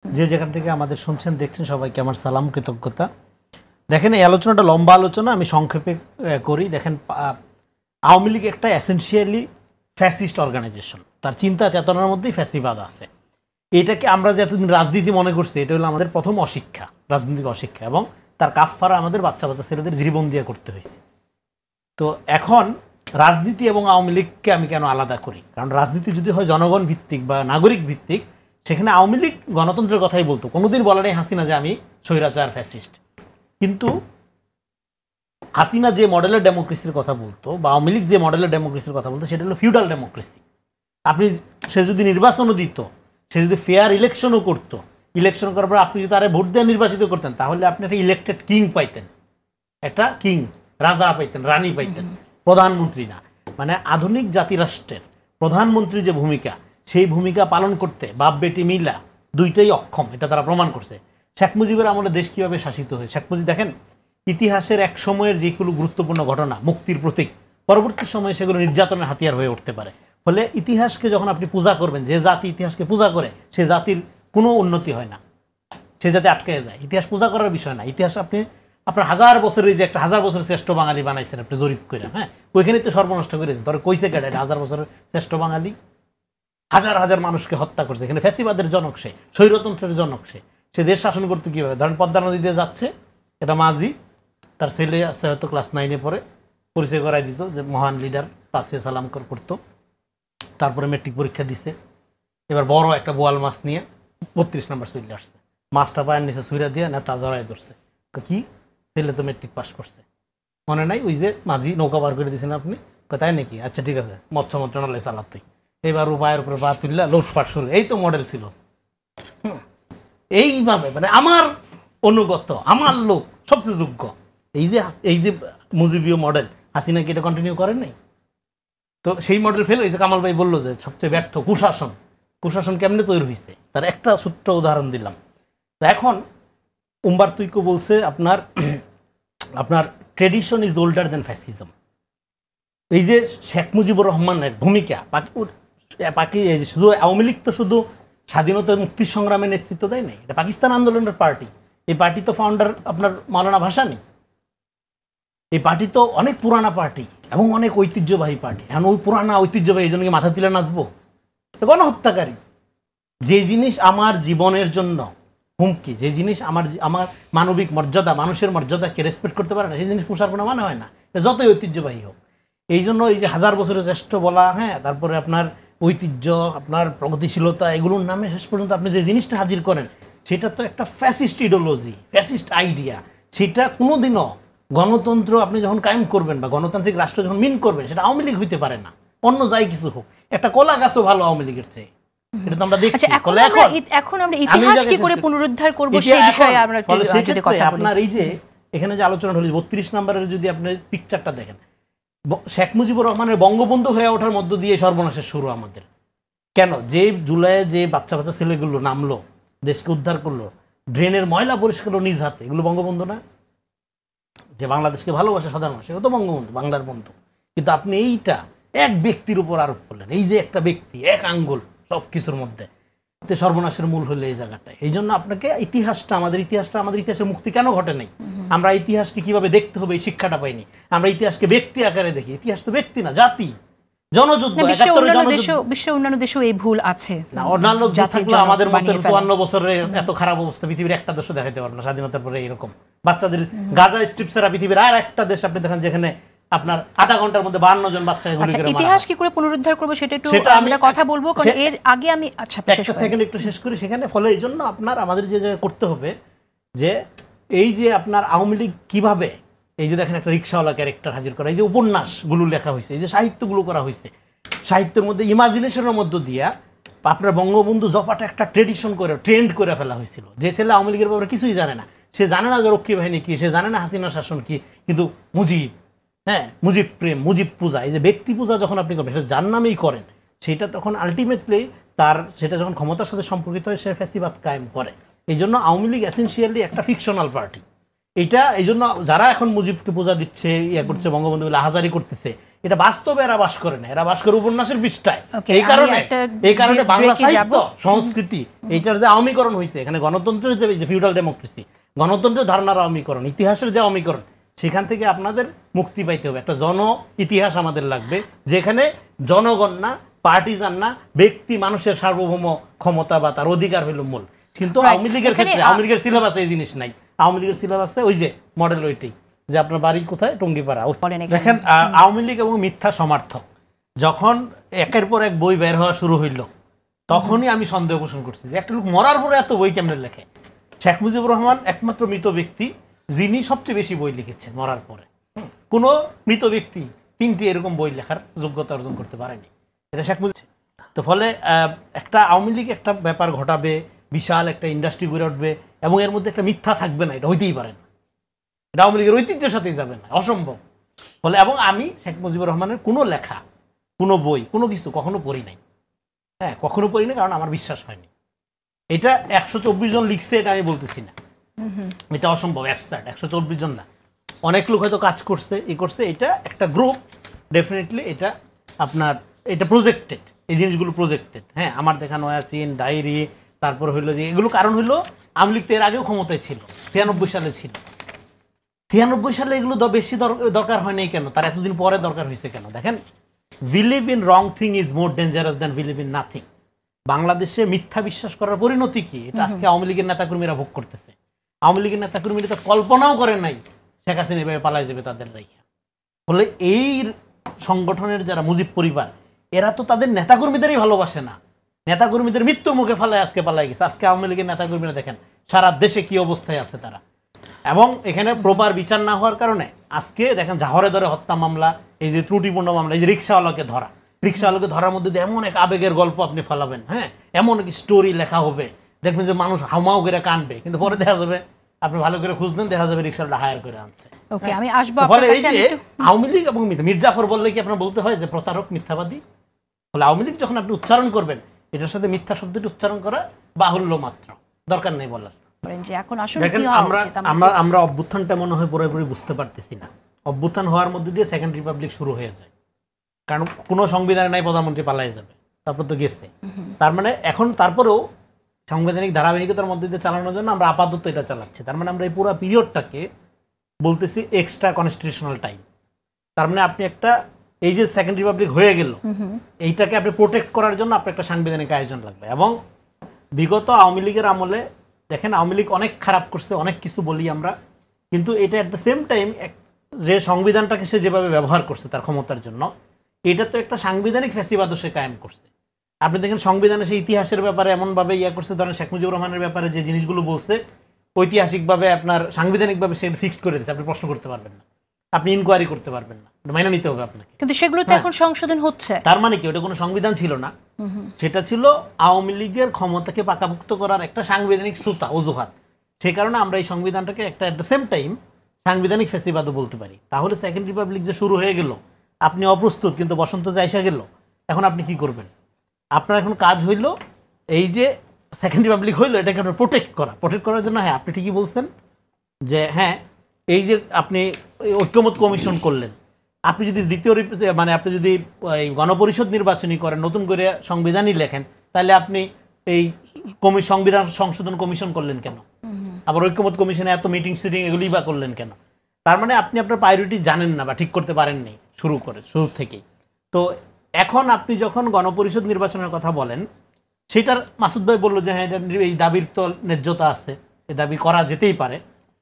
যে যেখান থেকে আমাদের শুনছেন দেখছেন সবাইকে আমার সালাম কৃতজ্ঞতা। দেখেন এই আলোচনাটা লম্বা আলোচনা, আমি সংক্ষেপে করি। দেখেন আওয়ামী লীগ একটা এসেনশিয়ালি ফ্যাসিস্ট অর্গানাইজেশন, তার চিন্তা চেতনার মধ্যেই ফ্যাসিবাদ আছে। এটাকে আমরা যে এতদিন রাজনীতি মনে করছি, এটা হলো আমাদের প্রথম অশিক্ষা, রাজনৈতিক অশিক্ষা, এবং তার কাফফারা আমাদের বাচ্চা বাচ্চা ছেলেদের জীবন দিয়ে করতে হয়েছে। তো এখন রাজনীতি এবং আওয়ামী লীগকে আমি কেন আলাদা করি, কারণ রাজনীতি যদি হয় জনগণ ভিত্তিক বা নাগরিক ভিত্তিক, সেখানে আওয়ামী লীগ গণতন্ত্রের কথাই বলতো, কোনোদিন বলে নাই হাসিনা যে আমি স্বৈরাচার ফ্যাসিস্ট। কিন্তু হাসিনা যে মডেলের ডেমোক্রেসির কথা বলতো বা আওয়ামী লীগ যে মডেলের ডেমোক্রেসির কথা বলতো, সেটা হলো ফিউডাল ডেমোক্রেসি। আপনি সে যদি নির্বাচনও দিত, সে যদি ফেয়ার ইলেকশনও করতো, ইলেকশন করার পর আপনি যদি তারা ভোট দিয়ে নির্বাচিত করতেন, তাহলে আপনি একটা ইলেক্টেড কিং পাইতেন, একটা কিং, রাজা পাইতেন, রানী পাইতেন, প্রধানমন্ত্রী না। মানে আধুনিক জাতিরাষ্ট্রের প্রধানমন্ত্রীর যে ভূমিকা, সেই ভূমিকা পালন করতে বাপ বেটি মিলা দুইটাই অক্ষম, এটা তারা প্রমাণ করছে। শেখ মুজিবের আমলে দেশ কীভাবে শাসিত হয়েছে, শেখ মুজিব দেখেন ইতিহাসের এক সময়ের যেগুলো গুরুত্বপূর্ণ ঘটনা, মুক্তির প্রতীক, পরবর্তী সময়ে সেগুলো নির্যাতনের হাতিয়ার হয়ে উঠতে পারে। ফলে ইতিহাসকে যখন আপনি পূজা করবেন, যে জাতি ইতিহাসকে পূজা করে সে জাতির কোনো উন্নতি হয় না, সে জাতি আটকে যায়। ইতিহাস পূজা করার বিষয় না, ইতিহাস আপনি আপনার হাজার বছরের যে একটা হাজার বছরের শ্রেষ্ঠ বাঙালি বানাইছেন আপনি জরিপ করে, হ্যাঁ, ওইখানে তো সর্বনষ্ট করেছেন। তোর কইছে কেটে হাজার বছরের শ্রেষ্ঠ বাঙালি, হাজার হাজার মানুষকে হত্যা করছে। এখানে ফ্যাসিবাদের জনক সে, স্বৈরতন্ত্রের জনক সে। সে দেশ শাসন করতে কীভাবে, ধরেন পদ্মা নদী দিয়ে যাচ্ছে, এটা মাঝি, তার ছেলে আছে হয়তো ক্লাস 9-এ পড়ে, পরিচয় করাই দিত যে মহান লিডার, পাঁচে সালাম করতো। তারপরে মেট্রিক পরীক্ষা দিছে, এবার বড় একটা বোয়াল মাছ নিয়ে 32 নম্বর চলে আসছে, মাছটা পায়ের নিচে ছুঁড়া দিয়ে নেতা জড়াই ধরছে, কি ছেলে তো মেট্রিক পাস করছে, মনে নাই ওই যে মাঝি নৌকা বার করে দিয়েছেন আপনি, তাই নাকি, আচ্ছা ঠিক আছে, মৎস্য মন্ত্রণালয় চালাতেই। এবার ও পায়ের উপরে পা তুললা, লুটপাট শুরু। এই তো মডেল ছিল। এইভাবে মানে আমার অনুগত, আমার লোক সবচেয়ে যোগ্য, এই যে মুজিবীয় মডেল হাসিনা কি এটা কন্টিনিউ করেন নাই? তো সেই মডেল ফেল হয়েছে। কামাল ভাই বললো যে সবচেয়ে ব্যর্থ কুশাসন। কুশাসন কেমনে তৈরি হয়েছে, তার একটা ছোট্ট উদাহরণ দিলাম। তো এখন উম্বারতো ইকো বলছে আপনার আপনার tradition is older than fascism. এই যে শেখ মুজিবুর রহমানের ভূমিকা, বাকি শুধু আওয়ামী লীগ তো শুধু স্বাধীনতা মুক্তি সংগ্রামে নেতৃত্ব দেয় নাই, এটা পাকিস্তান আন্দোলনের পার্টি। এই পার্টি তো ফাউন্ডার আপনার মাওলানা ভাসানী। এই পার্টি তো অনেক পুরানা পার্টি এবং অনেক ঐতিহ্যবাহী পার্টি। এখন ওই পুরানা ঐতিহ্যবাহী এই জন্য কি মাথা তুলে নাচবো? গণহত্যাকারী। যে জিনিস আমার জীবনের জন্য হুমকি, যে জিনিস আমার মানবিক মর্যাদা, মানুষের মর্যাদাকে রেসপেক্ট করতে পারে না, সেই জিনিস পোষার কোনো মানে হয় না, যতই ঐতিহ্যবাহী হোক। এই জন্য এই যে হাজার বছরের শ্রেষ্ঠ বলা, হ্যাঁ, তারপরে আপনার ঐতিহ্য, আপনার প্রগতিশীলতা, এগুলোর নামে শেষ পর্যন্ত আপনি যে জিনিসটা হাজির করেন, সেটা তো একটা ফ্যাসিস্ট ইডিওলজি, ফ্যাসিস্ট আইডিয়া। সেটা কোনোদিনও গণতন্ত্র আপনি যখন কায়েম করবেন বা গণতান্ত্রিক রাষ্ট্র যখন মিন করবেন, সেটা আওয়ামী লীগ হইতে পারে না, অন্য যাই কিছু হোক। একটা কলা গাছও ভালো আওয়ামী লীগের চেয়ে, এটা তো আমরা দেখছি। এখন আমরা ইতিহাস কি করে পুনরুদ্ধার করব সেই বিষয়ে আমরা যদি কথা বলি। আপনার এই যে এখানে যে আলোচনা হলো 32 নম্বরের যদি আপনি পিকচারটা দেখেন, শেখ মুজিবুর রহমানের বঙ্গবন্ধু হয়ে ওঠার মধ্য দিয়ে সর্বনাশের শুরু আমাদের। কেন? যে জুলাইয়ে যে বাচ্চা বাচ্চা ছেলেগুলো নামলো, দেশকে উদ্ধার করলো, ড্রেনের ময়লা পরিষ্কার করলো নিজ হাতে, এগুলো বঙ্গবন্ধু না? যে বাংলাদেশকে ভালোবাসে সাধারণ মানুষ, এগুলো তো বঙ্গবন্ধু, বাংলার বন্ধু। কিন্তু আপনি এইটা এক ব্যক্তির উপর আরোপ করলেন, এই যে একটা ব্যক্তি, এক আঙ্গুল সব কিছুর মধ্যে, সর্বনাশের মূল হলো এই জায়গাটায়। এই জন্য আপনাকে ইতিহাসটা, আমাদের ইতিহাসের মুক্তি কেন ঘটে নাই? আমরা ইতিহাসকে কিভাবে দেখতে হবে এই শিক্ষাটা পাইনি। আমরা ইতিহাসকে ব্যক্তি আকারে দেখি। ইতিহাস তো ব্যক্তি না, জাতি, জনযুদ্ধ। বিশ্বের অন্যান্য দেশেও এই ভুল আছে না, অন্যান্য থাকলে আমাদের মতো 54 বছরের এত খারাপ অবস্থা পৃথিবীর একটা দেশও দেখাতে পারবে না স্বাধীনতার পরে। এরকম বাচ্চাদের গাজা স্ট্রিপ ছাড়া পৃথিবীর আর একটা দেশ আপনি দেখেন যেখানে আপনার আধা ঘন্টার মধ্যে 52 জন বাচ্চা গুলি করে মারা। ইতিহাস কি করে পুনরুদ্ধার করব সেটা একটু আমরা কথা বলবো, কারণ এর আগে আমি একটা সেকেন্ড একটু শেষ করি সেখানে। ফলে এই জন্য আমাদের যে করতে হবে যে এই যে আপনার আওয়ামী লীগ কিভাবে, এই যে দেখেন একটা রিক্সাওয়ালা ক্যারেক্টার হাজির করা, এই যে উপন্যাসগুলো লেখা হয়েছে, এই যে সাহিত্যগুলো করা হয়েছে, সাহিত্যের মধ্যে ইমাজিনেশনের মধ্য দিয়া আপনার বঙ্গবন্ধু জপাটা একটা ট্রেডিশন করে, ট্রেন্ড করে ফেলা হয়েছিল। যে ছেলে আওয়ামী লীগের ব্যাপারে কিছুই জানে না, সে জানে না যে রক্ষী বাহিনী কি, সে জানে না হাসিনা শাসন কি, কিন্তু মুজিব, হ্যাঁ, মুজিব প্রেম, মুজিব পূজা, এই যে ব্যক্তি পূজা যখন আপনি করবেন, সেটা যার নামেই করেন, সেটা তখন আলটিমেটলি সেটা যখন ক্ষমতার সাথে সম্পর্কিত হয়, সে ফ্যাসিবাদ কায়েম করে। এই জন্য আওয়ামী লীগ এসেনশিয়ালি একটা ফিকশনাল পার্টি। এটা এই জন্য যারা এখন মুজিবকে পূজা দিচ্ছে, করছে, বঙ্গবন্ধু বলে আহাজারি করতেছে, এটা বাস্তবে এরা বাস করে না, এরা বাস করে উপন্যাসের পৃষ্ঠায়। Okay, এই কারণে বাংলা সাহিত্য সংস্কৃতি এইটার যে আওয়ামীকরণ হয়েছে, এখানে গণতন্ত্রের যে ফিউডাল ডেমোক্রেসি, গণতন্ত্রের ধারণার আওয়ামীকরণ, ইতিহাসের যে আওয়ামীকরণ, সেখান থেকে আপনাদের মুক্তি পাইতে হবে। একটা জন ইতিহাস আমাদের লাগবে, যেখানে জনগণ না, পার্টিজান না, ব্যক্তি মানুষের সার্বভৌম ক্ষমতা বা তার অধিকার হইল মূল। কিন্তু আওয়ামী লীগের ক্ষেত্রে, আওয়ামী লীগের সিলেবাসে এই জিনিস নাই। আওয়ামী লীগের সিলেবাসে ওই যে মডেল ওইটাই, যে আপনার বাড়ি কোথায়, টঙ্গিপাড়া। দেখেন আওয়ামী লীগ এবং মিথ্যা সমার্থক যখন একের পর এক বই বের হওয়া শুরু হইল, তখনই আমি সন্দেহ পোষণ করছি যে একটা লোক মরার পরে এত বই কেমনে লেখে। শেখ মুজিবুর রহমান একমাত্র মৃত ব্যক্তি যিনি সবচেয়ে বেশি বই লিখেছেন মরার পরে। কোনো মৃত ব্যক্তি 3টি এরকম বই লেখার যোগ্যতা অর্জন করতে পারেনি, এটা শেখ মুজিব। তো ফলে একটা আওয়ামী লীগ একটা ব্যাপার ঘটাবে, বিশাল একটা ইন্ডাস্ট্রি গড়ে উঠবে এবং এর মধ্যে একটা মিথ্যা থাকবে না, এটা হইতেই পারে না। এটা আওয়ামী লীগের ঐতিহ্যের সাথেই যাবে না, অসম্ভব। ফলে এবং আমি শেখ মুজিবুর রহমানের কোনো লেখা, কোনো বই, কোনো কিছু কখনো পড়ি নাই। হ্যাঁ, কখনো পড়ি না, কারণ আমার বিশ্বাস হয়নি। এটা 124 জন লিখছে এটা আমি বলতেছি না, এটা অসম্ভব, অ্যাবসার্ড। 124 জন না, অনেক লোক হয়তো কাজ করছে, করছে। এটা একটা গ্রুপ, ডেফিনেটলি এটা আপনার এটা প্রজেক্টেড, এই জিনিসগুলো প্রজেক্টেড। হ্যাঁ, আমার দেখা নয়াচিন ডায়েরি, তারপর হইলো যে এগুলো কারণ হইলো আওয়ামী লীগ তো এর আগেও ক্ষমতায় ছিল, 93 সালে ছিল। 93 সালে এগুলো বেশি দরকার হয়নি কেন, তার এতদিন পরে দরকার হয়েছে কেন? দেখেন, believe in wrong thing is more dangerous than believe in nothing. বাংলাদেশে মিথ্যা বিশ্বাস করার পরিণতি কি, এটা আজকে আওয়ামী লীগের নেতাকর্মীরা ভোগ করতেছে। আওয়ামী লীগের নেতাকর্মীরা তো কল্পনাও করে নাই শেখ হাসিনা এভাবে পালাই যাবে তাদের রাইখা। ফলে এই সংগঠনের যারা মুজিব পরিবার, এরা তো তাদের নেতাকর্মীদেরই ভালোবাসে না, নেতাকর্মীদের মৃত্যুর মুখে ফালায় আজকে পালাই গেছে। আজকে আওয়ামী লীগের নেতাকর্মীরা দেখেন সারা দেশে কি অবস্থায় আছে তারা, এবং এখানে প্রপার বিচার না হওয়ার কারণে আজকে দেখেন ঝাহরে ধরে হত্যা মামলা, এই যে ত্রুটিপূর্ণ মামলা, এই যে রিক্সাওয়ালাকে ধরা, রিক্সাওয়ালাকে ধরার মধ্যে এমন এক আবেগের গল্প আপনি ফেলাবেন, হ্যাঁ, এমন এক স্টোরি লেখা হবে, দেখবেন যে মানুষ হাউমাউ করে কানবে, কিন্তু পরে দেখা যাবে আপনি ভালো করে খুঁজবেন, দেখা যাবে রিক্সাওয়ালা হায়ার করে আনছে। ওকে, আমি আসবো আপনার কাছে। এই যে আওয়ামী লীগ এবং মির্জাফর বললে কি আপনার বলতে হয় যে প্রতারক, মিথ্যাবাদী? ফলে আওয়ামী লীগ যখন আপনি উচ্চারণ করবেন, এটার সাথে মিথ্যা শব্দটি উচ্চারণ করা বাহুল্য মাত্র, দরকার নেই বলার। এখন আসলে দেখেন, আমরা অভ্যুত্থানটা মনে হয় পুরোপুরি বুঝতে পারতেছি না। অভ্যুত্থান হওয়ার মধ্যে দিয়ে সেকেন্ড রিপাবলিক শুরু হয়ে যায়, কারণ কোনো সংবিধানে নাই প্রধানমন্ত্রী পালাই যাবে, তারপর তো গেছে। তার মানে এখন তারপরেও সাংবিধানিক ধারাবাহিকতার মধ্যে দিয়ে চালানোর জন্য আমরা আপাতত এটা চালাচ্ছি। তার মানে আমরা এই পুরো পিরিয়ডটাকে বলতেছি এক্সট্রা কনস্টিটিউশনাল টাইম। তার মানে আপনি একটা, এই যে সেকেন্ড রিপাবলিক হয়ে গেল, এইটাকে আপনি প্রোটেক্ট করার জন্য আপনার একটা সাংবিধানিক আয়োজন লাগবে। এবং বিগত আওয়ামী লীগের আমলে দেখেন, আওয়ামী লীগ অনেক খারাপ করছে, অনেক কিছু বলি আমরা, কিন্তু এটা অ্যাট দ্য সেম টাইম যে সংবিধানটাকে সে যেভাবে ব্যবহার করছে তার ক্ষমতার জন্য, এটা তো একটা সাংবিধানিক ফ্যাসিবাদও সে কায়েম করছে। আপনি দেখেন সংবিধানে সে ইতিহাসের ব্যাপারে এমনভাবে করছে, ধরেন শেখ মুজিবুর রহমানের ব্যাপারে যে জিনিসগুলো বলছে, ঐতিহাসিকভাবে আপনার সাংবিধানিকভাবে সে ফিক্সড করে দিচ্ছে, আপনি প্রশ্ন করতে পারবেন না, আপনি ইনকোয়ারি করতে পারবেন না, মাইনে নিতে হবে আপনাকে। কিন্তু সেগুলো তো এখন সংশোধন হচ্ছে। তার মানে কি ওটা কোনো সংবিধান ছিল না, সেটা ছিল আওয়ামী লীগের ক্ষমতাকে পাকাভুক্ত করার একটা সাংবিধানিক সুতা, অজুহাত। সেই কারণে আমরা এই সংবিধানটাকে একটা অ্যাট দ্য সেম টাইম সাংবিধানিক ফ্যাসিবাদও বলতে পারি। তাহলে সেকেন্ড রিপাবলিক যে শুরু হয়ে গেল, আপনি অপ্রস্তুত, কিন্তু বসন্ত যে আইসা গেল, এখন আপনি কি করবেন? আপনার এখন কাজ হইল এই যে সেকেন্ড রিপাবলিক হইলো, এটাকে আপনার প্রোটেক্ট করার জন্য। হ্যাঁ, আপনি ঠিকই বলছেন যে হ্যাঁ, এই যে আপনি ঐক্যমত কমিশন করলেন, আপনি যদি দ্বিতীয় মানে আপনি যদি এই গণপরিষদ নির্বাচনী করেন, নতুন করে সংবিধানই লেখেন, তাহলে আপনি এই সংবিধান সংশোধন কমিশন করলেন কেন? আবার ঐক্যমত কমিশনে এত মিটিং সিটিং এগুলিই বা করলেন কেন? তার মানে আপনি আপনার প্রায়োরিটি জানেন না বা ঠিক করতে পারেননি শুরু থেকেই। তো এখন আপনি যখন গণপরিষদ নির্বাচনের কথা বলেন, সেটার মাসুদ ভাই বললো যে হ্যাঁ, এই দাবির তো ন্যায্যতা আছে, এই দাবি করা যেতেই পারে।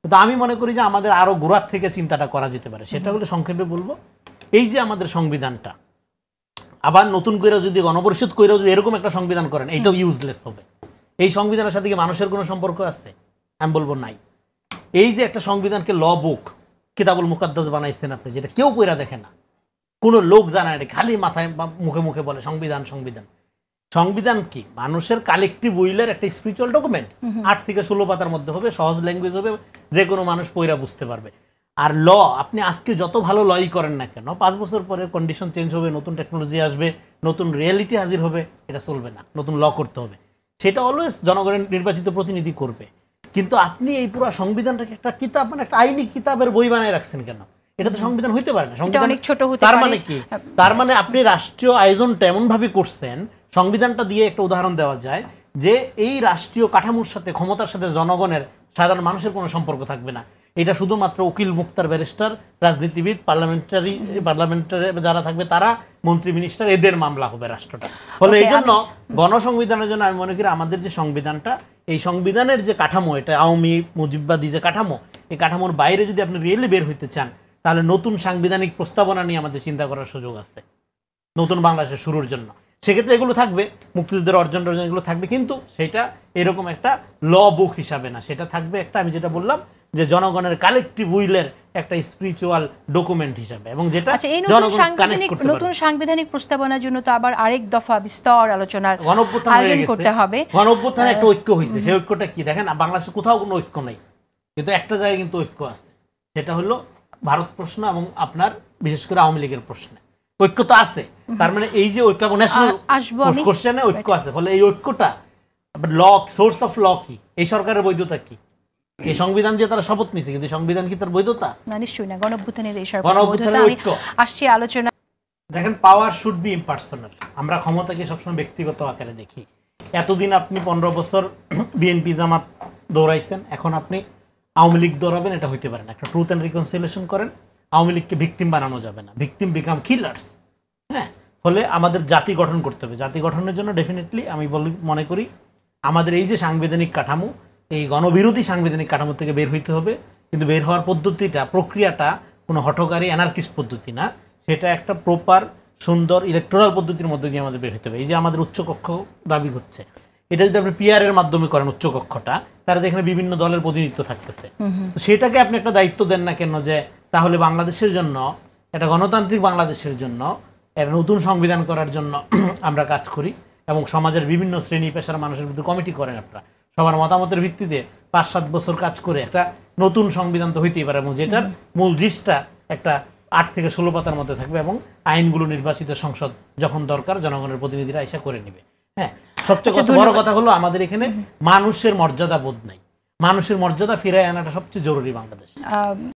কিন্তু আমি মনে করি যে আমাদের আরো গোড়ার থেকে চিন্তাটা করা যেতে পারে। সেটা হলো, সংক্ষেপে বলবো, এই যে আমাদের সংবিধানটা আবার নতুন করে যদি গণপরিষদ করেও যদি এরকম একটা সংবিধান করেন, এইটাও ইউজলেস হবে। এই সংবিধানের সাথে কি মানুষের কোনো সম্পর্ক আছে? আমি বলবো নাই। এই যে একটা সংবিধানকে ল বুক, কিতাবুল মুকাদ্দাস বানাইছেন আপনি, যেটা কেউ কইরা দেখে না, কোনো লোক জানে না, খালি মাথায় মুখে মুখে বলে সংবিধান সংবিধান। সংবিধান কি? মানুষের কালেকটিভ উইলের একটা স্পিরিচুয়াল ডকুমেন্ট, 8 থেকে 16 পাতার মধ্যে হবে, সহজ ল্যাঙ্গুয়েজ হবে, যে কোনো মানুষ পড়া বুঝতে পারবে। আর ল, আপনি আজকে যত ভালো লই করেন না কেন, 5 বছর পরে কন্ডিশন চেঞ্জ হবে, নতুন টেকনোলজি আসবে, নতুন রিয়েলিটি হাজির হবে, এটা চলবে না, নতুন ল করতে হবে। সেটা অলওয়েজ জনগণের নির্বাচিত প্রতিনিধি করবে। কিন্তু আপনি এই পুরো সংবিধানটাকে একটা কিতাব, মানে একটা আইনি কিতাবের বই বানায় রাখছেন কেন? এটা তো সংবিধান হইতে পারে না। সংবিধান অনেক ছোট হতে তার পারে। মানে কি, তার মানে আপনি রাষ্ট্রীয় আয়োজনটা এমন ভাবে করছেন, সংবিধানটা দিয়ে একটা উদাহরণ দেওয়া যায় যে এই রাষ্ট্রীয় কাঠামোর সাথে, ক্ষমতার সাথে জনগণের, সাধারণ মানুষের কোনো সম্পর্ক থাকবে না। এটা শুধুমাত্র উকিল, মুক্তার, ব্যারিস্টার, রাজনীতিবিদ, পার্লামেন্টারি যারা থাকবে তারা, মন্ত্রী, মিনিস্টার, এদের মামলা হবে রাষ্ট্রটা। ফলে এই জন্য গণসংবিধানের জন্য আমি মনে করি আমাদের যে সংবিধানটা, এই সংবিধানের যে কাঠামো, এটা আওয়ামী মুজিববাদী যে কাঠামো, এই কাঠামোর বাইরে যদি আপনি রিয়েলি বের হইতে চান, তাহলে নতুন সাংবিধানিক প্রস্তাবনা নিয়ে আমাদের চিন্তা করার সুযোগ আছে নতুন বাংলাদেশের শুরুর জন্য। সেক্ষেত্রে এগুলো থাকবে, মুক্তিযুদ্ধের অর্জন এগুলো থাকবে, কিন্তু সেটা এরকম একটা ল বুক হিসাবে না, সেটা থাকবে একটা, আমি যেটা বললাম যে জনগণের কালেকটিভ উইলের একটা স্পিরিচুয়াল ডকুমেন্ট হিসাবে, এবং যেটা নতুন সাংবিধানিক প্রস্তাবনার জন্য তো আবার আরেক দফা বিস্তর আলোচনার আয়োজন করতে হবে। গণঅভ্যুত্থানে একটা ঐক্য হয়েছে, সেই ঐক্যটা কি দেখেন, বাংলাদেশে কোথাও কোনো ঐক্য নেই, কিন্তু একটা জায়গায় কিন্তু ঐক্য আছে, সেটা হলো ভারত প্রশ্ন এবং আপনার বিশেষ করে আওয়ামী লীগের প্রশ্নে ঐক্য তো আছে। তার মানে এই যে ঐক্য, ন্যাশনাল কোশ্চেনে ঐক্য আছে, ফলে এই ঐক্যটা ল, সোর্স অফ ল কি, এই সরকারের বৈধতা কি, এই সংবিধান দিয়ে তারা শপথ নিছে, কিন্তু সংবিধান কি তার বৈধতা? না, নিশ্চয়ই না। গণঅভ্যুত্থানের এই সরকারের বৈধতা আমি আসছে আলোচনা। দেখেন, পাওয়ার শুড বি ইম্পার্সোনাল। আমরা ক্ষমতাকে সবসময় ব্যক্তিগত আকারে দেখি। এতদিন আপনি 15 বছর বিএনপি জামাত দৌড়াইছেন, এখন আপনি আওয়ামী লীগ দৌড়াবেন, এটা হইতে পারে না। একটা ট্রুথ অ্যান্ড রিকনসিলিয়েশন করেন, আওয়ামী লীগকে ভিকটিম বানানো যাবে না, ভিকটিম বিকাম কিলার্স। হ্যাঁ, ফলে আমাদের জাতি গঠন করতে হবে। জাতি গঠনের জন্য ডেফিনেটলি আমি মনে করি আমাদের এই যে সাংবিধানিক কাঠামো, এই গণবিরোধী সাংবিধানিক কাঠামো থেকে বের হইতে হবে। কিন্তু বের হওয়ার পদ্ধতিটা, প্রক্রিয়াটা কোনো হঠকারী অ্যানার্কিস্ট পদ্ধতি না, সেটা একটা প্রপার সুন্দর ইলেকটোরাল পদ্ধতির মধ্যে দিয়ে আমাদের বের হইতে হবে। এই যে আমাদের উচ্চকক্ষ দাবি হচ্ছে, এটা যদি আপনি পিআর এর মাধ্যমে করেন উচ্চকক্ষটা, তারা এখানে বিভিন্ন দলের প্রতিনিধিত্ব থাকতেছে, সেটাকে আপনি একটা দায়িত্ব দেন না কেন যে তাহলে বাংলাদেশের জন্য, একটা গণতান্ত্রিক বাংলাদেশের জন্য একটা নতুন সংবিধান করার জন্য আমরা কাজ করি, এবং সমাজের বিভিন্ন শ্রেণী পেশার মানুষের ভিতরে কমিটি করেন আপনারা, সবার মতামতের ভিত্তিতে 5-7 বছর কাজ করে একটা নতুন সংবিধান তো হইতেই পারে, এবং যেটার মূল জিসটা একটা 8 থেকে 16 পাতার মধ্যে থাকবে, এবং আইনগুলো নির্বাচিত সংসদ যখন দরকার জনগণের প্রতিনিধিরা আইসা করে নেবে। হ্যাঁ, সবচেয়ে বড় কথা হলো আমাদের এখানে মানুষের মর্যাদা বোধ নাই। মানুষের মর্যাদা ফিরায় আনাটা সবচেয়ে জরুরি বাংলাদেশ।